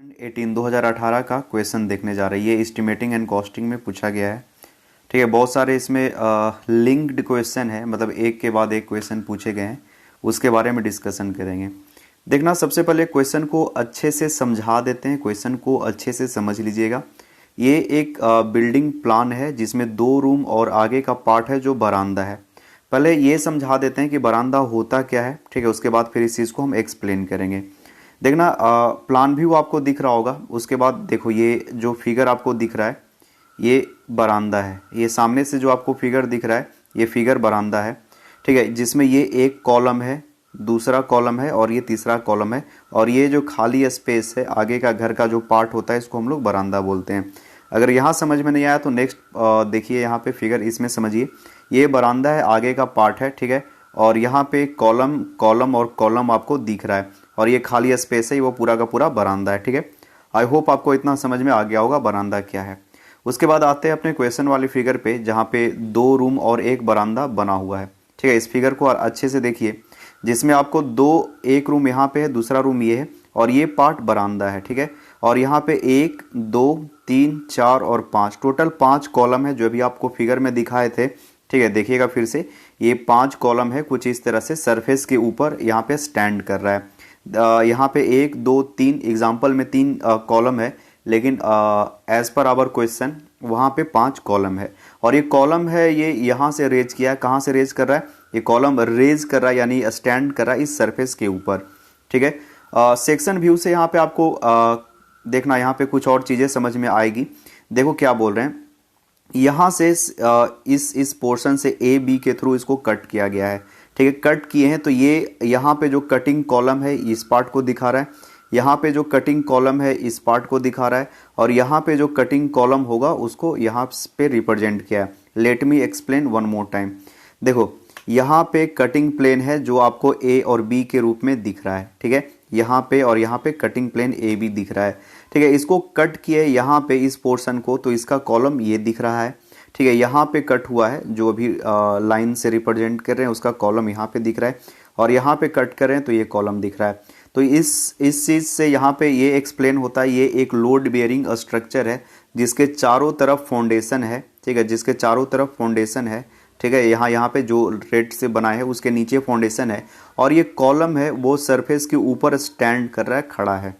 18 2018 का क्वेश्चन देखने जा रही है। ये एस्टिमेटिंग एंड कॉस्टिंग में पूछा गया है। ठीक है, बहुत सारे इसमें लिंक्ड क्वेश्चन है, मतलब एक के बाद एक क्वेश्चन पूछे गए हैं, उसके बारे में डिस्कशन करेंगे। देखना, सबसे पहले क्वेश्चन को अच्छे से समझा देते हैं, क्वेश्चन को अच्छे से समझ लीजिएगा। ये एक बिल्डिंग प्लान है जिसमें 2 रूम और आगे का पार्ट है जो बरामदा है। पहले ये समझा देते हैं कि बरामदा होता क्या है, ठीक है, उसके बाद फिर इस चीज़ को हम एक्सप्लेन करेंगे। देखना, प्लान व्यू आपको दिख रहा होगा। उसके बाद देखो, ये जो फिगर आपको दिख रहा है ये बरामदा है। ये सामने से जो आपको फिगर दिख रहा है ये फिगर बरामदा है, ठीक है, जिसमें ये एक कॉलम है, दूसरा कॉलम है और ये तीसरा कॉलम है। और ये जो खाली स्पेस है आगे का घर का जो पार्ट होता है इसको हम लोग बरामदा बोलते हैं। अगर यहाँ समझ में नहीं आया तो नेक्स्ट देखिए, यहाँ पे फिगर इसमें समझिए। ये बरामदा है, आगे का पार्ट है, ठीक है, और यहाँ पे कॉलम कॉलम और कॉलम आपको दिख रहा है और ये खाली स्पेस है, वो पूरा का पूरा बरामदा है। ठीक है, आई होप आपको इतना समझ में आ गया होगा बरामदा क्या है। उसके बाद आते हैं अपने क्वेश्चन वाली फिगर पे, जहाँ पे 2 रूम और एक बरामदा बना हुआ है। ठीक है, इस फिगर को अच्छे से देखिए, जिसमें आपको एक रूम यहाँ पे है, दूसरा रूम ये है और ये पार्ट बरामदा है। ठीक है, और यहाँ पे 1 2 3 4 और 5, टोटल 5 कॉलम है जो अभी आपको फिगर में दिखाए थे। ठीक है, देखिएगा फिर से, ये 5 कॉलम है, कुछ इस तरह से सरफेस के ऊपर यहाँ पे स्टैंड कर रहा है। यहाँ पे 1 2 3 एग्जाम्पल में 3 कॉलम है, लेकिन एज पर आवर क्वेश्चन वहाँ पे 5 कॉलम है। और ये कॉलम है, ये यहाँ से रेज किया है। कहाँ से रेज कर रहा है? ये कॉलम रेज कर रहा है, यानी स्टैंड कर रहा है इस सरफेस के ऊपर। ठीक है, सेक्शन व्यू से यहाँ पे आपको देखना, यहाँ पे कुछ और चीज़ें समझ में आएगी। देखो क्या बोल रहे हैं, यहाँ से इस पोर्शन से ए बी के थ्रू इसको कट किया गया है। ठीक है, कट किए हैं तो ये यहाँ पे जो कटिंग कॉलम है इस पार्ट को दिखा रहा है, यहाँ पे जो कटिंग कॉलम है इस पार्ट को दिखा रहा है, और यहाँ पे जो कटिंग कॉलम होगा उसको यहाँ पे रिप्रेजेंट किया है। Let me explain one more time. देखो, यहाँ पे कटिंग प्लेन है जो आपको ए और बी के रूप में दिख रहा है। ठीक है, यहाँ पे और यहाँ पे कटिंग प्लेन ए बी दिख रहा है। ठीक है, इसको कट किए यहाँ पे इस पोर्शन को, तो इसका कॉलम ये दिख रहा है। ठीक है, यहाँ पे कट हुआ है, जो अभी लाइन से रिप्रेजेंट कर रहे हैं उसका कॉलम यहाँ पे दिख रहा है, और यहाँ पे कट कर रहे हैं तो ये कॉलम दिख रहा है। तो इस चीज़ से यहाँ पे ये एक्सप्लेन होता है, ये एक लोड बेयरिंग स्ट्रक्चर है जिसके चारों तरफ फाउंडेशन है। ठीक है, जिसके चारों तरफ फाउंडेशन है। ठीक है, यहाँ पे जो रेड से बना है उसके नीचे फाउंडेशन है, और ये कॉलम है वो सरफेस के ऊपर स्टैंड कर रहा है, खड़ा है।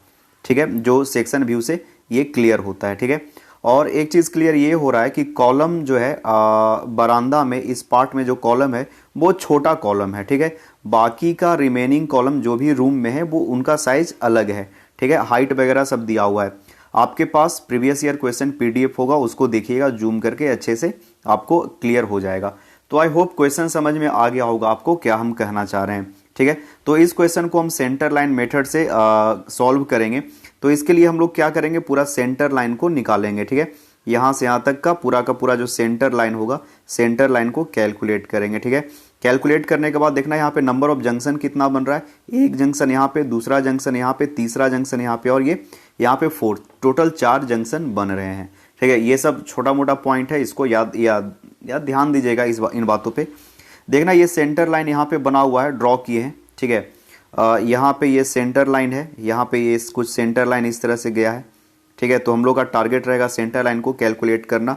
ठीक है, जो सेक्शन व्यू से ये क्लियर होता है। ठीक है, और एक चीज़ क्लियर ये हो रहा है कि कॉलम जो है बरामदा में इस पार्ट में जो कॉलम है वो छोटा कॉलम है। ठीक है, बाकी का रिमेनिंग कॉलम जो भी रूम में है वो उनका साइज अलग है। ठीक है, हाइट वगैरह सब दिया हुआ है। आपके पास प्रीवियस ईयर क्वेश्चन पीडीएफ होगा, उसको देखिएगा जूम करके, अच्छे से आपको क्लियर हो जाएगा। तो आई होप क्वेश्चन समझ में आ गया होगा आपको क्या हम कहना चाह रहे हैं। ठीक है, तो इस क्वेश्चन को हम सेंटर लाइन मेथड से सॉल्व करेंगे। तो इसके लिए हम लोग क्या करेंगे, पूरा सेंटर लाइन को निकालेंगे। ठीक है, यहाँ से यहाँ तक का पूरा जो सेंटर लाइन होगा, सेंटर लाइन को कैलकुलेट करेंगे। ठीक है, कैलकुलेट करने के बाद देखना यहाँ पे नंबर ऑफ जंक्शन कितना बन रहा है। एक जंक्शन यहाँ पे, दूसरा जंक्शन यहाँ पे, तीसरा जंक्शन यहाँ पे, और ये यहाँ पे 4, टोटल 4 जंक्शन बन रहे हैं। ठीक है, ये सब छोटा मोटा पॉइंट है, इसको याद ध्यान दीजिएगा इन बातों पे। देखना, ये सेंटर लाइन यहाँ पे बना हुआ है, ड्रॉ किए हैं। ठीक है, यहाँ पे ये सेंटर लाइन है, यहाँ पे ये कुछ सेंटर लाइन इस तरह से गया है। ठीक है, तो हम लोग का टारगेट रहेगा सेंटर लाइन को कैलकुलेट करना।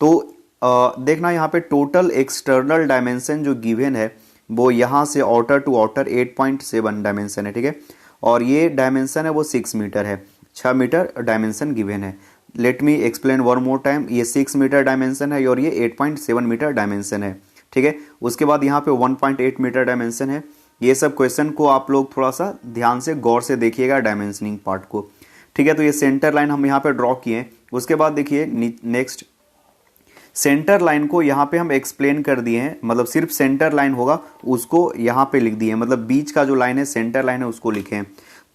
तो देखना, यहाँ पे टोटल एक्सटर्नल डायमेंशन जो गिवन है वो यहाँ से आउटर टू आउटर 8.7 डायमेंशन है। ठीक है, और ये डायमेंशन है वो 6 मीटर है, 6 मीटर डायमेंशन गिवन है। Let me explain one more time, ये 6 मीटर डायमेंशन है और ये 8.7 मीटर डायमेंशन है। ठीक है, उसके बाद यहाँ पे 1.8 मीटर डायमेंशन है। ये सब क्वेश्चन को आप लोग थोड़ा सा ध्यान से गौर से देखिएगा, डायमेंशनिंग पार्ट को। ठीक है, तो ये सेंटर लाइन हम यहाँ पे ड्रॉ किए। उसके बाद देखिए नेक्स्ट, सेंटर लाइन को यहाँ पे हम एक्सप्लेन कर दिए हैं, मतलब सिर्फ सेंटर लाइन होगा उसको यहाँ पे लिख दिए, मतलब बीच का जो लाइन है सेंटर लाइन है उसको लिखे।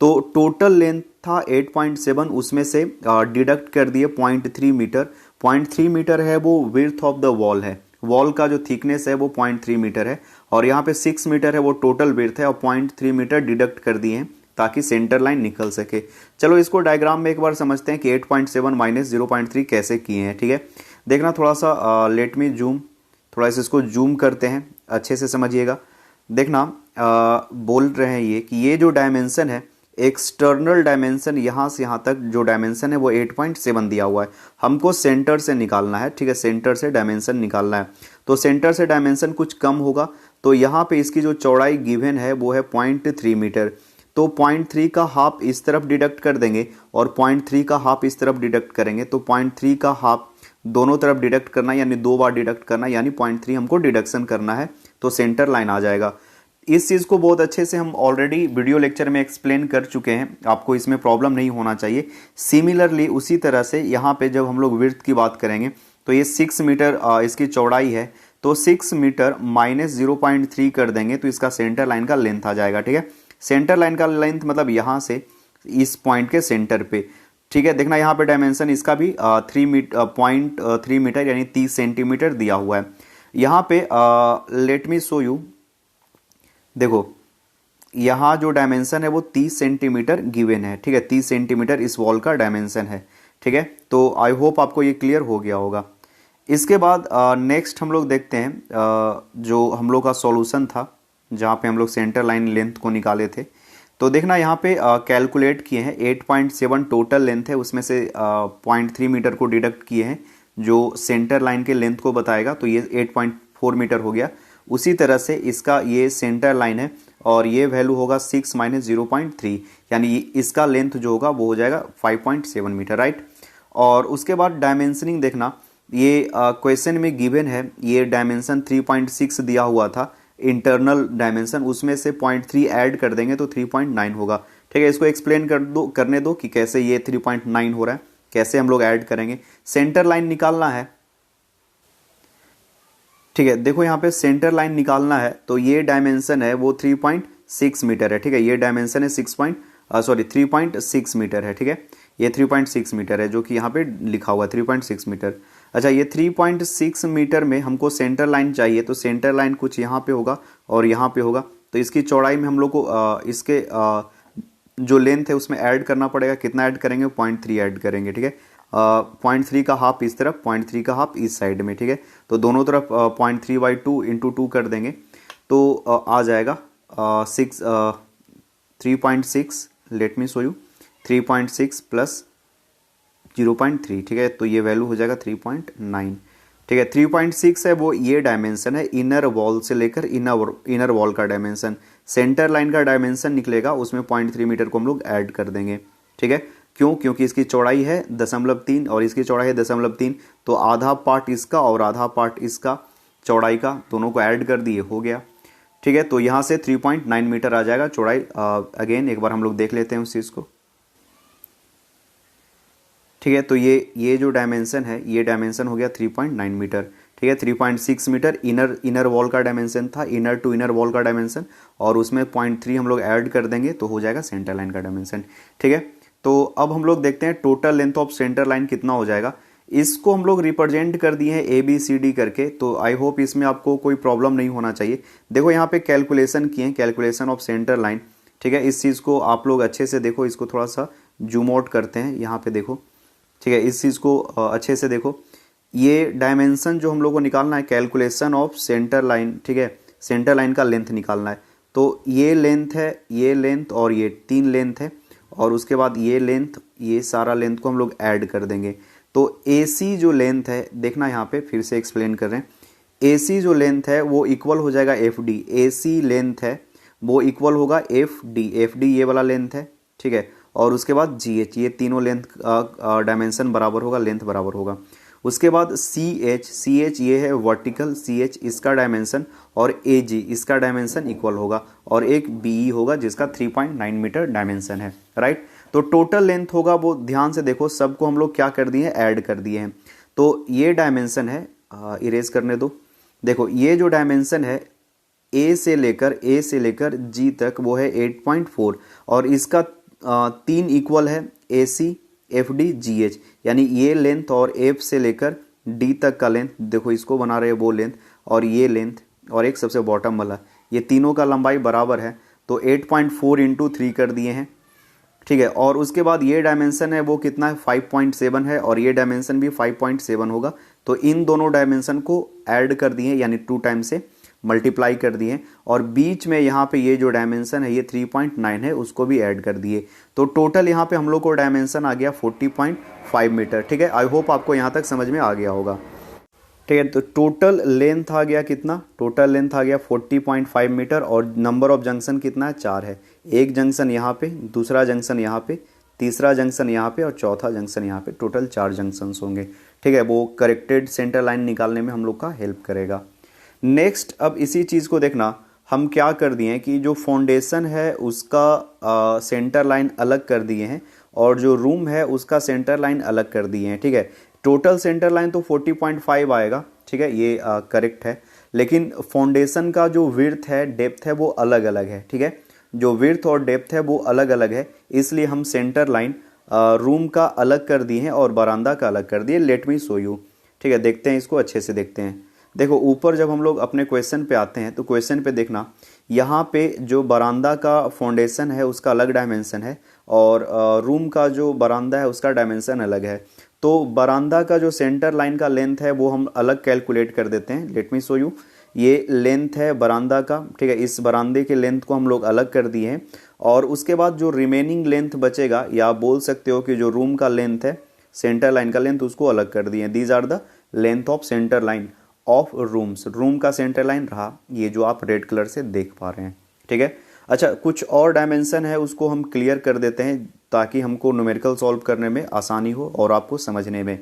तो टोटल लेंथ था 8.7, उसमें से डिडक्ट कर दिए 0.3 मीटर। 0.3 मीटर है वो विड्थ ऑफ द वॉल है, वॉल का जो थिकनेस है वो 0.3 मीटर है, और यहाँ पे 6 मीटर है वो टोटल विड्थ है, और 0.3 मीटर डिडक्ट कर दिए हैं ताकि सेंटर लाइन निकल सके। चलो इसको डायग्राम में एक बार समझते हैं कि 8.7 माइनस 0.3 कैसे किए हैं। ठीक है, देखना थोड़ा सा, लेट मी जूम, थोड़ा सा इसको जूम करते हैं, अच्छे से समझिएगा। देखना, बोल रहे हैं ये कि ये जो डायमेंशन है एक्सटर्नल डायमेंशन यहाँ से यहाँ तक जो डायमेंशन है वो 8.7 दिया हुआ है, हमको सेंटर से निकालना है। ठीक है, सेंटर से डायमेंशन निकालना है। तो सेंटर से डायमेंशन कुछ कम होगा, तो यहाँ पे इसकी जो चौड़ाई गिवन है वो है 0.3 मीटर। तो 0.3 का हाफ इस तरफ डिडक्ट कर देंगे और 0.3 का हाफ इस तरफ डिडक्ट करेंगे। तो 0.3 का हाफ दोनों तरफ डिडक्ट करना, यानी 2 बार डिडक्ट करना, यानी 0.3 हमको डिडक्शन करना है, तो सेंटर लाइन आ जाएगा। इस चीज़ को बहुत अच्छे से हम ऑलरेडी वीडियो लेक्चर में एक्सप्लेन कर चुके हैं, आपको इसमें प्रॉब्लम नहीं होना चाहिए। सिमिलरली उसी तरह से यहाँ पे जब हम लोग विड्थ की बात करेंगे तो ये 6 मीटर इसकी चौड़ाई है, तो 6 मीटर माइनस 0.3 कर देंगे तो इसका सेंटर लाइन का लेंथ आ जाएगा। ठीक है, सेंटर लाइन का लेंथ मतलब यहाँ से इस पॉइंट के सेंटर पे। ठीक है, देखना यहाँ पे डायमेंशन इसका भी 3 मीटर यानी 30 सेंटीमीटर दिया हुआ है। यहाँ पे लेट मी शो यू, देखो यहाँ जो डायमेंशन है वो 30 सेंटीमीटर गिवन है। ठीक है, 30 सेंटीमीटर इस वॉल का डायमेंशन है। ठीक है, तो आई होप आपको ये क्लियर हो गया होगा। इसके बाद नेक्स्ट हम लोग देखते हैं जो हम लोग का सॉल्यूशन था, जहाँ पे हम लोग सेंटर लाइन लेंथ को निकाले थे। तो देखना यहाँ पे कैलकुलेट किए हैं, 8.7 टोटल लेंथ है, उसमें से 0.3 मीटर को डिडक्ट किए हैं जो सेंटर लाइन के लेंथ को बताएगा, तो ये 8.4 मीटर हो गया। उसी तरह से इसका ये सेंटर लाइन है और ये वैल्यू होगा 6 माइनस 0.3, यानी इसका लेंथ जो होगा वो हो जाएगा 5.7 मीटर, राइट। और उसके बाद डायमेंशनिंग देखना, ये क्वेश्चन में गिवन है, ये डायमेंशन 3.6 दिया हुआ था इंटरनल डायमेंशन, उसमें से 0.3 ऐड कर देंगे तो 3.9 होगा। ठीक है, इसको एक्सप्लेन करने दो कि कैसे ये 3.9 हो रहा है, कैसे हम लोग ऐड करेंगे। सेंटर लाइन निकालना है। ठीक है, देखो यहाँ पे सेंटर लाइन निकालना है, तो ये डायमेंशन है वो 3.6 मीटर है। ठीक है, ये डायमेंशन है 3.6 मीटर है। ठीक है, ये 3.6 मीटर है जो कि यहाँ पे लिखा हुआ है 3.6 मीटर। अच्छा, ये 3.6 मीटर में हमको सेंटर लाइन चाहिए, तो सेंटर लाइन कुछ यहाँ पे होगा और यहाँ पे होगा, तो इसकी चौड़ाई में हम लोग को इसके जो लेंथ है उसमें ऐड करना पड़ेगा। कितना ऐड करेंगे? 0.3 ऐड करेंगे। ठीक है, 0.3 का हाफ इस तरफ, 0.3 का हाफ इस साइड में। ठीक है, तो दोनों तरफ 0.3/2 इंटू 2 कर देंगे तो आ जाएगा 3.6, let me show you, 3.6 plus 0.3। ठीक है, तो ये वैल्यू हो जाएगा 3.9। ठीक है, 3.6 है वो ये डायमेंशन है, इनर वॉल से लेकर इनर वॉल का डायमेंशन। सेंटर लाइन का डायमेंशन निकलेगा, उसमें 0.3 मीटर को हम लोग ऐड कर देंगे। ठीक है, क्यों? क्योंकि इसकी चौड़ाई है 0.3 और इसकी चौड़ाई है 0.3, तो आधा पार्ट इसका और आधा पार्ट इसका चौड़ाई का, दोनों को ऐड कर दिए, हो गया। ठीक है, तो यहाँ से 3.9 मीटर आ जाएगा चौड़ाई। अगेन एक बार हम लोग देख लेते हैं उस चीज़ को। ठीक है, तो ये जो डायमेंशन है, ये डायमेंशन हो गया 3.9 मीटर। ठीक है, 3.6 मीटर इनर वॉल का डायमेंशन था, इनर टू इनर वॉल का डायमेंशन, और उसमें 0.3 हम लोग ऐड कर देंगे तो हो जाएगा सेंटर लाइन का डायमेंशन। ठीक है, तो अब हम लोग देखते हैं total length of centre line कितना हो जाएगा। इसको हम लोग रिप्रेजेंट कर दिए हैं ABCD करके, तो आई होप इसमें आपको कोई प्रॉब्लम नहीं होना चाहिए। देखो यहाँ पे कैलकुलेशन किए हैं, कैलकुलेशन ऑफ सेंटर लाइन। ठीक है, इस चीज़ को आप लोग अच्छे से देखो, इसको थोड़ा सा जूम आउट करते हैं, यहाँ पे देखो। ठीक है, इस चीज़ को अच्छे से देखो, ये डायमेंशन जो हम लोग को निकालना है, कैलकुलेशन ऑफ सेंटर लाइन। ठीक है, सेंटर लाइन का लेंथ निकालना है, तो ये लेंथ है, ये लेंथ और ये 3 लेंथ है, और उसके बाद ये लेंथ, ये सारा लेंथ को हम लोग ऐड कर देंगे। तो AC जो लेंथ है, देखना यहाँ पे फिर से एक्सप्लेन कर रहे हैं, AC जो लेंथ है वो इक्वल हो जाएगा FD। AC लेंथ है वो इक्वल होगा FD ये वाला लेंथ है। ठीक है, और उसके बाद GH, ये तीनों लेंथ डायमेंशन बराबर होगा, लेंथ बराबर होगा। उसके बाद CH ये है वर्टिकल, CH इसका डायमेंशन, और AG इसका डायमेंशन इक्वल होगा, और एक BE होगा जिसका 3.9 मीटर डायमेंशन है, राइट। तो टोटल लेंथ होगा वो, ध्यान से देखो, सबको हम लोग क्या कर दिए हैं, ऐड कर दिए हैं। तो ये डायमेंशन है, इरेज करने दो। देखो ये जो डायमेंशन है A से लेकर G तक वो है 8.4, और इसका 3 इक्वल है AC FD GH, यानी ये लेंथ और F से लेकर D तक का लेंथ, देखो इसको बना रहे हैं वो लेंथ और ये लेंथ, और एक सबसे बॉटम वाला, ये तीनों का लंबाई बराबर है, तो 8.4 इंटू 3 कर दिए हैं। ठीक है, और उसके बाद ये डायमेंशन है वो कितना है, 5.7 है, और ये डायमेंशन भी 5.7 होगा। तो इन दोनों डायमेंशन को ऐड कर दिए, यानी 2 टाइम से, मल्टीप्लाई कर दिए और बीच में यहाँ पे ये जो डायमेंशन है ये 3.9 है उसको भी ऐड कर दिए, तो टोटल यहाँ पे हम लोग को डायमेंशन आ गया 40.5 मीटर। ठीक है, आई होप आपको यहाँ तक समझ में आ गया होगा। ठीक है, तो टोटल लेंथ आ गया कितना, टोटल लेंथ आ गया 40.5 मीटर और नंबर ऑफ जंक्शन कितना है, 4 है। एक जंक्शन यहाँ पे, दूसरा जंक्शन यहाँ पे, तीसरा जंक्शन यहाँ पे और चौथा जंक्शन यहाँ पे, टोटल 4 जंक्शंस होंगे। ठीक है, वो करेक्टेड सेंटर लाइन निकालने में हम लोग का हेल्प करेगा। नेक्स्ट, अब इसी चीज़ को देखना, हम क्या कर दिए हैं कि जो फाउंडेशन है उसका सेंटर लाइन अलग कर दिए हैं और जो रूम है उसका सेंटर लाइन अलग कर दिए हैं। ठीक है, टोटल सेंटर लाइन तो 40.5 आएगा। ठीक है, ये करेक्ट है, लेकिन फाउंडेशन का जो विड्थ है, डेप्थ है, वो अलग अलग है। ठीक है, जो विड्थ और डेप्थ है वो अलग अलग है, इसलिए हम सेंटर लाइन रूम का अलग कर दिए हैं और बरामदा का अलग कर दिए। Let me show you. ठीक है, देखते हैं इसको, अच्छे से देखते हैं। देखो ऊपर जब हम लोग अपने क्वेश्चन पे आते हैं तो क्वेश्चन पे देखना, यहाँ पे जो बरामदा का फाउंडेशन है उसका अलग डायमेंशन है और रूम का जो बरामदा है उसका डायमेंशन अलग है। तो बरामदा का जो सेंटर लाइन का लेंथ है वो हम अलग कैलकुलेट कर देते हैं। Let me show you. ये लेंथ है बरामदा का। ठीक है, इस बरामदे के लेंथ को हम लोग अलग कर दिए हैं और उसके बाद जो रिमेनिंग लेंथ बचेगा, या आप बोल सकते हो कि जो रूम का लेंथ है, सेंटर लाइन का लेंथ, उसको अलग कर दिए। These are the length of centre line of rooms. Room का सेंटर लाइन रहा ये जो आप रेड कलर से देख पा रहे हैं। ठीक है, अच्छा कुछ और डायमेंशन है उसको हम क्लियर कर देते हैं ताकि हमको न्यूमेरिकल सॉल्व करने में आसानी हो और आपको समझने में।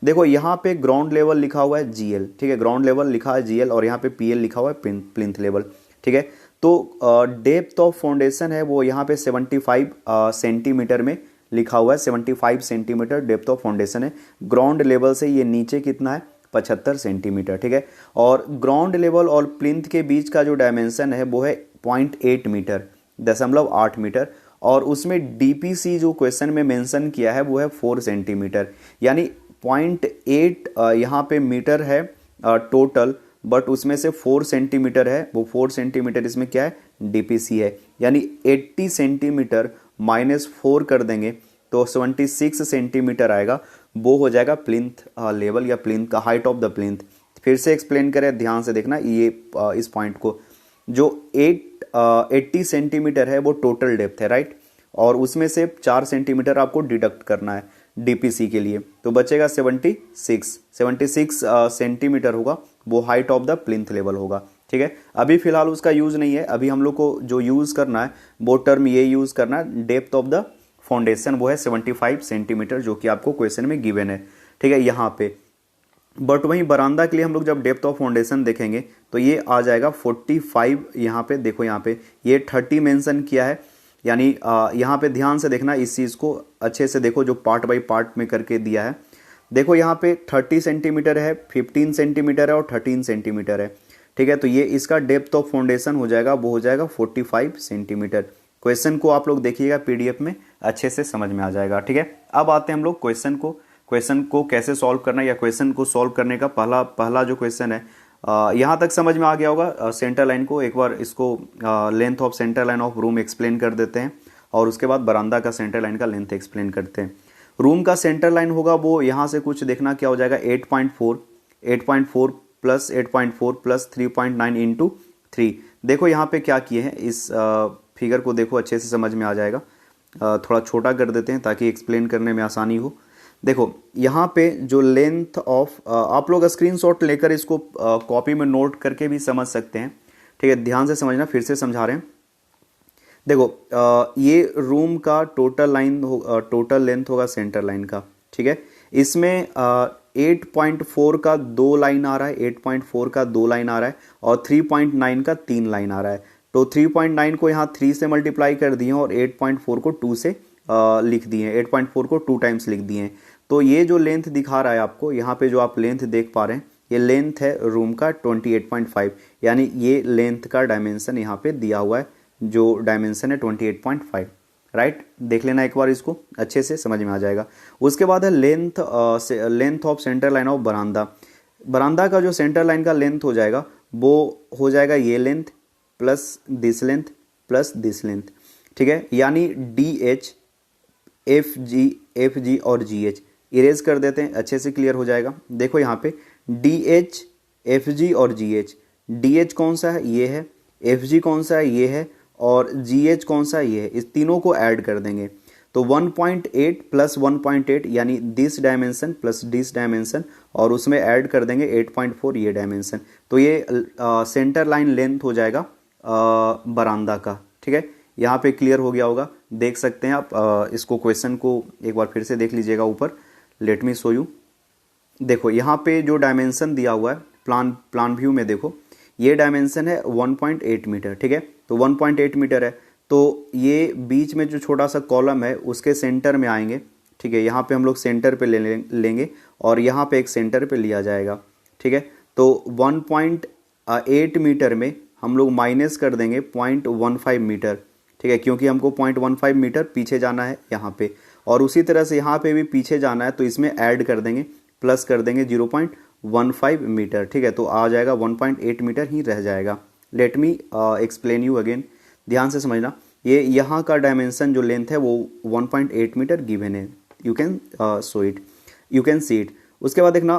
देखो यहाँ पे ग्राउंड लेवल लिखा हुआ है GL। ठीक है, ग्राउंड लेवल लिखा है GL और यहाँ पे PL लिखा हुआ है प्लिंथ लेवल। ठीक है, तो डेप्थ ऑफ फाउंडेशन है वो यहाँ पे 75 सेंटीमीटर में लिखा हुआ है। 75 सेंटीमीटर डेप्थ ऑफ फाउंडेशन है। ग्राउंड लेवल से ये नीचे कितना है, 75 सेंटीमीटर। ठीक है, और ग्राउंड लेवल और प्लिंथ के बीच का जो डायमेंशन है वो है 0.8 मीटर, 0.8 मीटर, और उसमें DPC जो क्वेश्चन में मेंशन किया है वो है 4 सेंटीमीटर, यानी 0.8 यहाँ पे मीटर है टोटल, बट उसमें से 4 सेंटीमीटर है, वो 4 सेंटीमीटर इसमें क्या है, DPC है। यानी 80 सेंटीमीटर माइनस 4 कर देंगे तो 76 सेंटीमीटर आएगा, वो हो जाएगा प्लिंथ लेवल या प्लिंथ का हाइट ऑफ द प्लिंथ। फिर से एक्सप्लेन करें, ध्यान से देखना ये इस पॉइंट को। जो 80 सेंटीमीटर है वो टोटल डेप्थ है, राइट, और उसमें से 4 सेंटीमीटर आपको डिडक्ट करना है DPC के लिए, तो बचेगा 76 सेंटीमीटर होगा, वो height of the plinth level होगा। ठीक है, अभी फिलहाल उसका यूज नहीं है, अभी हम लोग को जो यूज करना है वो टर्म ये यूज करना है, डेप्थ ऑफ द फाउंडेशन वो है 75 सेंटीमीटर, जो कि आपको क्वेश्चन में गिवन है। ठीक है, यहाँ पे बट वहीं बरामदा के लिए हम लोग जब डेप्थ ऑफ फाउंडेशन देखेंगे तो ये आ जाएगा 45। यहाँ पे देखो, यहाँ पे ये 30 मेंशन किया है, यानी यहाँ पे ध्यान से देखना, इस चीज़ को अच्छे से देखो जो पार्ट बाई पार्ट में करके दिया है। देखो यहाँ पे 30 सेंटीमीटर है, 15 सेंटीमीटर है और 13 सेंटीमीटर है। ठीक है, तो ये इसका डेप्थ ऑफ फाउंडेशन हो जाएगा, वो हो जाएगा 45 सेंटीमीटर। क्वेश्चन को आप लोग देखिएगा PDF में, अच्छे से समझ में आ जाएगा। ठीक है, अब आते हैं हम लोग क्वेश्चन को कैसे सॉल्व करना, या क्वेश्चन को सॉल्व करने का पहला जो क्वेश्चन है, यहाँ तक समझ में आ गया होगा। सेंटर लाइन को एक बार इसको length of centre line of room explain कर देते हैं और उसके बाद बरामदा का सेंटर लाइन का लेंथ एक्सप्लेन करते हैं। रूम का सेंटर लाइन होगा वो यहाँ से कुछ देखना क्या हो जाएगा, 8.4 प्लस 8.4 प्लस 3.9 इंटू 3। देखो यहाँ पे क्या किए हैं, इस फिगर को देखो, अच्छे से समझ में आ जाएगा। थोड़ा छोटा कर देते हैं ताकि एक्सप्लेन करने में आसानी हो। देखो यहाँ पे जो लेंथ ऑफ, आप लोग स्क्रीनशॉट लेकर इसको कॉपी में नोट करके भी समझ सकते हैं। ठीक है, ध्यान से समझना, फिर से समझा रहे हैं। देखो ये रूम का टोटल लेंथ होगा सेंटर लाइन का। ठीक है, इसमें 8.4 का 2 लाइन आ रहा है, 8.4 का 2 लाइन आ रहा है और 3.9 का 3 लाइन आ रहा है। तो 3.9 को यहाँ 3 से मल्टीप्लाई कर दिए और 8.4 को 2 से लिख दिए, 8.4 को 2 टाइम्स लिख दिए। तो ये जो लेंथ दिखा रहा है आपको, यहाँ पे जो आप लेंथ देख पा रहे हैं, ये लेंथ है रूम का 28.5, यानी ये लेंथ का डायमेंशन यहाँ पे दिया हुआ है, जो डायमेंशन है 28.5, राइट। देख लेना एक बार, इसको अच्छे से समझ में आ जाएगा। उसके बाद है length of centre line of बरामदा का जो सेंटर लाइन का लेंथ हो जाएगा वो हो जाएगा ये length plus this length plus this length. ठीक है, यानी DH FG और GH इरेज कर देते हैं, अच्छे से क्लियर हो जाएगा। देखो यहाँ पे DH FG और GH, DH कौन सा है, ये है, FG कौन सा है, ये है, और GH कौन सा है, ये है। इस तीनों को ऐड कर देंगे तो 1.8 प्लस 1.8 यानी this dimension plus this dimension, और उसमें ऐड कर देंगे 8.4 ये डायमेंशन। तो ये सेंटर लाइन लेंथ हो जाएगा बरामदा का। ठीक है, यहाँ पे क्लियर हो गया होगा, देख सकते हैं आप। इसको क्वेश्चन को एक बार फिर से देख लीजिएगा ऊपर, लेट मी शो यू। देखो यहाँ पे जो डायमेंशन दिया हुआ है प्लान व्यू में, देखो ये डायमेंशन है 1.8 मीटर। ठीक है, तो 1.8 मीटर है, तो ये बीच में जो छोटा सा कॉलम है उसके सेंटर में आएंगे। ठीक है, यहाँ पे हम लोग सेंटर पे लेंगे और यहाँ पे एक सेंटर पे लिया जाएगा। ठीक है, तो 1.8 मीटर में हम लोग माइनस कर देंगे 0.15 मीटर। ठीक है, क्योंकि हमको 0.15 मीटर पीछे जाना है यहाँ पे, और उसी तरह से यहाँ पे भी पीछे जाना है, तो इसमें ऐड कर देंगे, प्लस कर देंगे 0.15 मीटर। ठीक है, तो आ जाएगा 1.8 मीटर ही रह जाएगा। Let me explain you again, ध्यान से समझना। ये यहाँ का डायमेंशन जो लेंथ है वो 1.8 मीटर गिवन है, you can so it, you can see it. उसके बाद देखना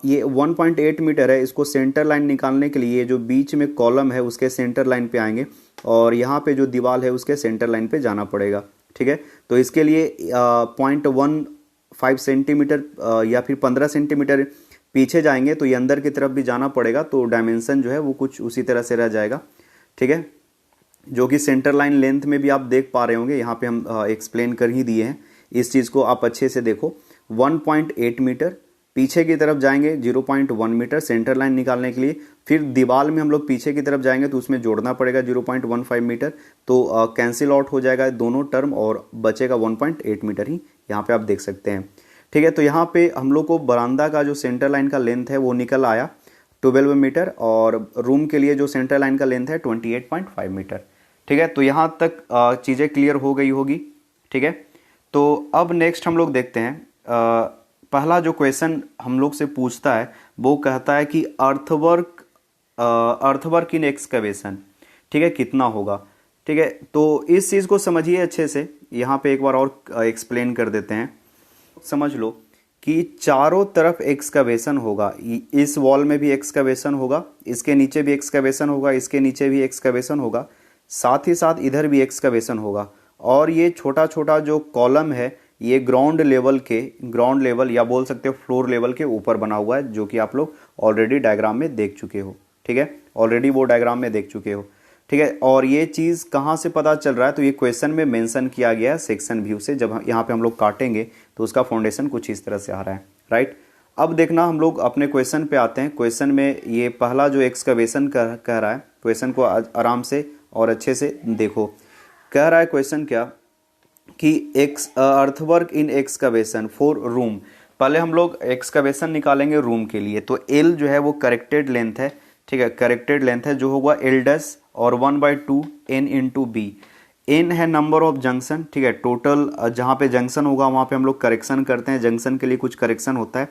ये 1.8 मीटर है, इसको सेंटर लाइन निकालने के लिए जो बीच में कॉलम है उसके सेंटर लाइन पे आएंगे, और यहाँ पे जो दीवार है उसके सेंटर लाइन पे जाना पड़ेगा। ठीक है, तो इसके लिए 0.15 सेंटीमीटर या फिर 15 सेंटीमीटर पीछे जाएंगे, तो ये अंदर की तरफ भी जाना पड़ेगा, तो डायमेंशन जो है वो कुछ उसी तरह से रह जाएगा। ठीक है, जो कि सेंटर लाइन लेंथ में भी आप देख पा रहे होंगे, यहाँ पे हम एक्सप्लेन कर ही दिए हैं। इस चीज़ को आप अच्छे से देखो, 1.8 मीटर पीछे की तरफ जाएंगे, 0.1 मीटर सेंटर लाइन निकालने के लिए, फिर दीवार में हम लोग पीछे की तरफ जाएंगे तो उसमें जोड़ना पड़ेगा 0.15 मीटर, तो कैंसिल आउट हो जाएगा दोनों टर्म और बचेगा 1.8 मीटर ही, यहाँ पे आप देख सकते हैं। ठीक है, तो यहाँ पे हम लोग को बरामदा का जो सेंटर लाइन का लेंथ है वो निकल आया 12 मीटर, और रूम के लिए जो सेंटर लाइन का लेंथ है 28.5 मीटर। ठीक है, तो यहाँ तक चीज़ें क्लियर हो गई होगी। ठीक है, तो अब नेक्स्ट हम लोग देखते हैं, पहला जो क्वेश्चन हम लोग से पूछता है वो कहता है कि अर्थवर्क इन एक्सकवेशन, ठीक है, कितना होगा। ठीक है, तो इस चीज़ को समझिए अच्छे से, यहाँ पे एक बार और एक्सप्लेन कर देते हैं। समझ लो कि चारों तरफ एक्सकवेशन होगा, इस वॉल में भी एक्सकवेशन होगा, इसके नीचे भी एक्सकवेशन होगा, इसके नीचे भी एक्सकवेशन होगा, साथ ही साथ इधर भी एक्सकवेशन होगा, और ये छोटा छोटा जो कॉलम है ये ग्राउंड लेवल या बोल सकते हो फ्लोर लेवल के ऊपर बना हुआ है, जो कि आप लोग ऑलरेडी डायग्राम में देख चुके हो। ठीक है, ऑलरेडी वो डायग्राम में देख चुके हो। ठीक है, और ये चीज़ कहाँ से पता चल रहा है, तो ये क्वेश्चन में मेंशन किया गया है सेक्शन व्यू से। जब यहाँ पे हम लोग काटेंगे तो उसका फाउंडेशन कुछ इस तरह से आ रहा है, राइट। अब देखना हम लोग अपने क्वेश्चन पे आते हैं। क्वेश्चन में ये पहला जो एक्सकवेशन कह रहा है, क्वेश्चन को आराम से और अच्छे से देखो। कह रहा है क्वेश्चन क्या कि earthwork in excavation for room. पहले हम लोग एक्सकवेशन निकालेंगे रूम के लिए, तो एल जो है वो करेक्टेड लेंथ है। ठीक है, करेक्टेड लेंथ है जो होगा एल डैश और 1/2 एन इंटू बी। एन है नंबर ऑफ जंक्शन। ठीक है, टोटल जहाँ पे जंक्शन होगा वहाँ पे हम लोग करेक्शन करते हैं, जंक्शन के लिए कुछ करेक्शन होता है,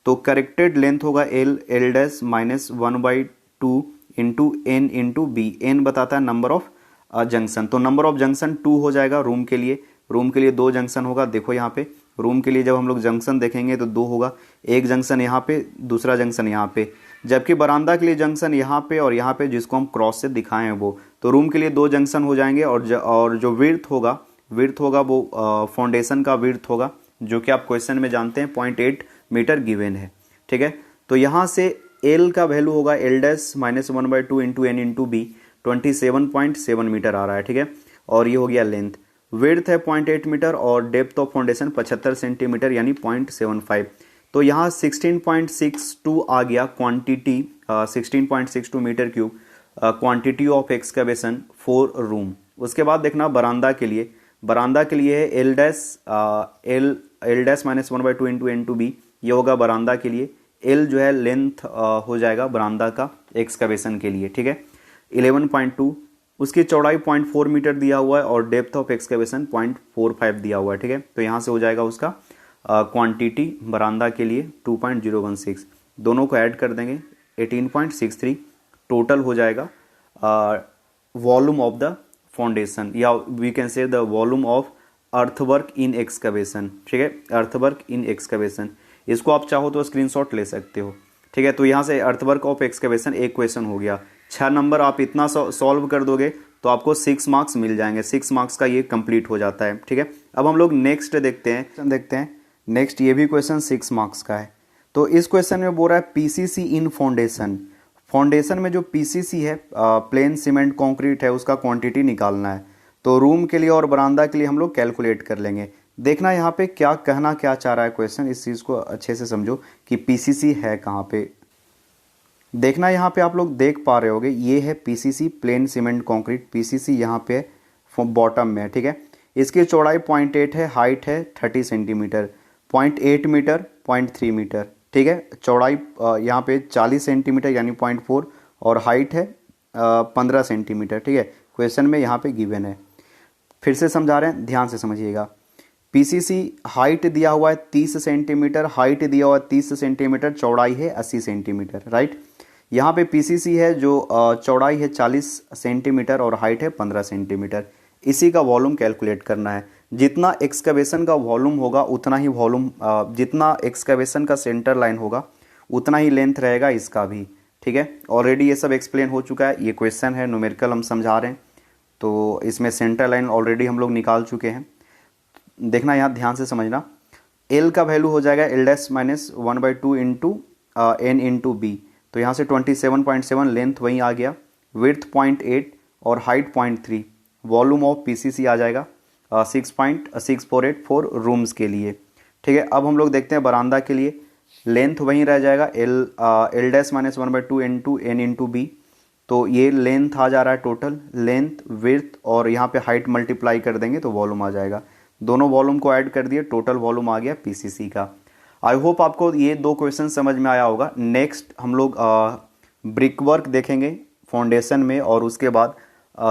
तो करेक्टेड लेंथ होगा L dash minus 1/2 into N into B. N बताता है नंबर ऑफ जंक्शन, तो नंबर ऑफ जंक्शन 2 हो जाएगा रूम के लिए। रूम के लिए 2 जंक्शन होगा। देखो यहाँ पे रूम के लिए जब हम लोग जंक्शन देखेंगे तो 2 होगा, एक जंक्शन यहाँ पे, दूसरा जंक्शन यहाँ पे, जबकि बरामदा के लिए जंक्शन यहाँ पे और यहाँ पे, जिसको हम क्रॉस से दिखाए हैं वो, तो रूम के लिए 2 जंक्शन हो जाएंगे। और जो विड्थ होगा वो फाउंडेशन का विड्थ होगा, जो कि आप क्वेश्चन में जानते हैं 0.8 मीटर गिवन है। ठीक है, तो यहाँ से एल का वैल्यू होगा L dash minus 1/2 into N into B, 27.7 metre आ रहा है। ठीक है, और ये हो गया लेंथ। विड्थ है 0.8 मीटर और डेप्थ ऑफ फाउंडेशन 75 सेंटीमीटर यानी 0.75। तो यहाँ 16.62 आ गया quantity, 16.62 metre cube quantity of excavation for room. उसके बाद देखना बरामदा के लिए है L dash minus 1/2 into N to B, ये होगा बरामदा के लिए। एल जो है लेंथ हो जाएगा बरामदा का एक्सकवेशन के लिए। ठीक है, 11.2, उसकी चौड़ाई 0.4 मीटर दिया हुआ है और डेप्थ ऑफ एक्सकवेशन 0.45 दिया हुआ है। ठीक है, तो यहाँ से हो जाएगा उसका क्वांटिटी बरामदा के लिए 2.016, दोनों को ऐड कर देंगे 18.63, टोटल हो जाएगा वॉल्यूम ऑफ द फाउंडेशन, या we can say the volume of earthwork in excavation. ठीक है, अर्थवर्क इन एक्सकवेशन, इसको आप चाहो तो स्क्रीनशॉट ले सकते हो। ठीक है। तो यहाँ से अर्थवर्क ऑफ एक्सकेवेशन एक क्वेश्चन हो गया। 6 नंबर आप इतना सॉल्व कर दोगे तो आपको 6 मार्क्स मिल जाएंगे। 6 मार्क्स का ये कंप्लीट हो जाता है। ठीक है, अब हम लोग नेक्स्ट देखते हैं। नेक्स्ट ये भी क्वेश्चन 6 मार्क्स का है। तो इस क्वेश्चन में बोल रहा है पीसीसी इन फाउंडेशन। फाउंडेशन में जो पीसीसी है, प्लेन सीमेंट कंक्रीट है, उसका क्वांटिटी निकालना है। तो रूम के लिए और बरामदा के लिए हम लोग कैलकुलेट कर लेंगे। देखना यहाँ पे क्या कहना क्या चाह रहा है क्वेश्चन, इस चीज़ को अच्छे से समझो कि पीसीसी है कहाँ पे। देखना यहाँ पे आप लोग देख पा रहे होगे, ये है PCC plane cement concrete. PCC यहाँ पे बॉटम में है। ठीक है, इसकी चौड़ाई 0.8 है, हाइट है 30 सेंटीमीटर, 0.8 मीटर, 0.3 मीटर। ठीक है, चौड़ाई यहाँ पे 40 सेंटीमीटर यानी 0.4 और हाइट है 15 सेंटीमीटर। ठीक है, क्वेश्चन में यहाँ पे गिवन है। फिर से समझा रहे हैं, ध्यान से समझिएगा। पीसीसी हाइट दिया हुआ है 30 सेंटीमीटर, हाइट दिया हुआ है 30 सेंटीमीटर, चौड़ाई है 80 सेंटीमीटर। राइट, यहाँ पे पीसीसी है जो चौड़ाई है 40 सेंटीमीटर और हाइट है 15 सेंटीमीटर। इसी का वॉल्यूम कैलकुलेट करना है। जितना एक्सकवेशन का वॉल्यूम होगा उतना ही वॉल्यूम, जितना एक्सकवेशन का सेंटर लाइन होगा उतना ही लेंथ रहेगा इसका भी। ठीक है, ऑलरेडी ये सब एक्सप्लेन हो चुका है। ये क्वेश्चन है, न्यूमेरिकल हम समझा रहे हैं, तो इसमें सेंटर लाइन ऑलरेडी हम लोग निकाल चुके हैं। देखना यहाँ ध्यान से समझना। एल का वैल्यू हो जाएगा L dash minus 1/2 into N into B. तो यहाँ से 27.7 लेंथ वहीं आ गया, विड्थ 0.8 और हाइट 0.3। वॉल्यूम ऑफ पीसीसी आ जाएगा 6.6484 रूम्स के लिए। ठीक है, अब हम लोग देखते हैं बरामदा के लिए। लेंथ वहीं रह जाएगा L dash minus 1/2 into N into B. तो ये लेंथ आ जा रहा है टोटल, लेंथ विड्थ और यहाँ पे हाइट मल्टीप्लाई कर देंगे तो वॉल्यूम आ जाएगा। दोनों वॉल्यूम को ऐड कर दिए, टोटल वॉल्यूम आ गया पीसीसी का। आई होप आपको ये 2 क्वेश्चन समझ में आया होगा। नेक्स्ट हम लोग ब्रिक वर्क देखेंगे फाउंडेशन में, और उसके बाद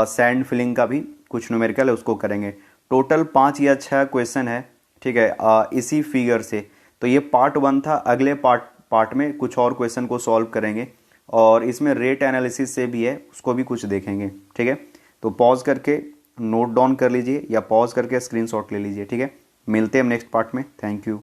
सैंड फिलिंग का भी कुछ न्यूमेरिकल है उसको करेंगे। टोटल 5 या 6 क्वेश्चन है। ठीक है, इसी फिगर से। तो ये पार्ट 1 था। अगले पार्ट में कुछ और क्वेश्चन को सॉल्व करेंगे, और इसमें रेट एनालिसिस से भी है, उसको भी कुछ देखेंगे। ठीक है, तो पॉज करके नोट डाउन कर लीजिए या पॉज करके स्क्रीनशॉट ले लीजिए। ठीक है, मिलते हैं नेक्स्ट पार्ट में। Thank you.